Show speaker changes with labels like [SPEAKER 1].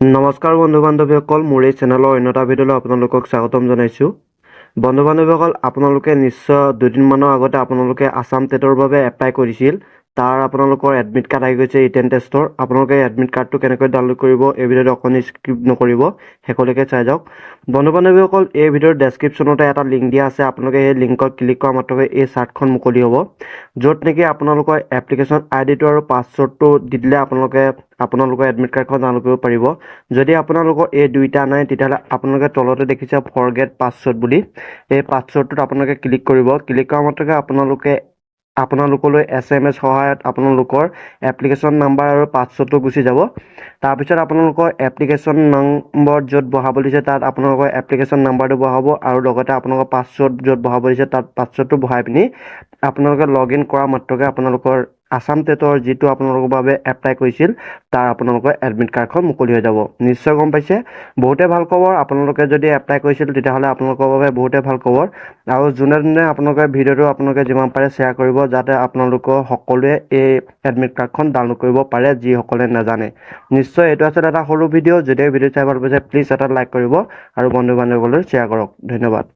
[SPEAKER 1] নমস্কাৰ বন্ধু বান্ধৱীসকল, মোৰ এই চেনেলৰ অন্য এটা ভিডিঅ'লৈ আপোনালোকক স্বাগতম জনাইছোঁ। বন্ধু বান্ধৱীসকল, আপোনালোকে নিশ্চয় দুদিনমানৰ আগতে আপোনালোকে আছাম টেটৰ বাবে এপ্লাই কৰিছিল। তাৰ আপোনালোকৰ এডমিট কাৰ্ড আহি গৈছে ৰিটেন টেষ্টৰ। আপোনালোকে এডমিট কাৰ্ডটো কেনেকৈ ডাউনলোড কৰিব এই ভিডিঅ'টো অকণি স্কিপ নকৰিব, শেষলৈকে চাই যাওক। বন্ধু বান্ধৱীসকল, এই ভিডিঅ'ৰ ডেছক্ৰিপশ্যনতে এটা লিংক দিয়া আছে। আপোনালোকে সেই লিংকত ক্লিক কৰা মাত্ৰকে এই চাৰ্টখন মুকলি হ'ব, য'ত নেকি আপোনালোকৰ এপ্লিকেশ্যন আইডিটো আৰু পাছৱৰ্ডটো দি দিলে আপোনালোকৰ এডমিট কাৰ্ডখন ডাউনলোড কৰিব পাৰিব। যদি আপোনালোকৰ এই দুইটা নাই, তেতিয়াহ'লে আপোনালোকে তলতে দেখিছে ফৰগেট পাছৱৰ্ড বুলি, এই পাছৱৰ্ডটোত আপোনালোকে ক্লিক কৰিব। ক্লিক কৰা মাত্ৰকে আপোনালোকলৈ SMS সহায়ত আপোনালোকৰ এপ্লিকেশ্যন নাম্বাৰ আৰু পাছৱৰ্ডটো গুচি যাব। তাৰপিছত আপোনালোকৰ এপ্লিকেশ্যন নম্বৰ য'ত বহাব দিছে তাত আপোনালোকৰ এপ্লিকেশ্যন নাম্বাৰটো বহাব আৰু লগতে আপোনালোকৰ পাছৱৰ্ড য'ত বহাব দিছে তাত পাছৱৰ্ডটো বহাই পিনি আপোনালোকে লগ ইন কৰা মাত্ৰকে আপোনালোকৰ আছাম টেটৰ যিটো আপোনালোকৰ বাবে এপ্লাই কৰিছিল তাৰ আপোনালোকৰ এডমিট কাৰ্ডখন মুকলি হৈ যাব। নিশ্চয় গম পাইছে, বহুতে ভাল খবৰ। আপোনালোকে যদি এপ্লাই কৰিছিল তেতিয়াহ'লে আপোনালোকৰ বাবে বহুতে ভাল খবৰ। আৰু যোনে যোনে আপোনালোকে ভিডিঅ'টো আপোনালোকে যিমান পাৰে শ্বেয়াৰ কৰিব, যাতে আপোনালোকৰ সকলোৱে এই এডমিট কাৰ্ডখন ডাউনলোড কৰিব পাৰে, যিসকলে নাজানে। নিশ্চয় এইটো আছিল এটা সৰু ভিডিঅ'। যদি ভিডিঅ' চাই ভাল পাইছে প্লিজ এটা লাইক কৰিব আৰু বন্ধু বান্ধৱীলৈ শ্বেয়াৰ কৰক। ধন্যবাদ।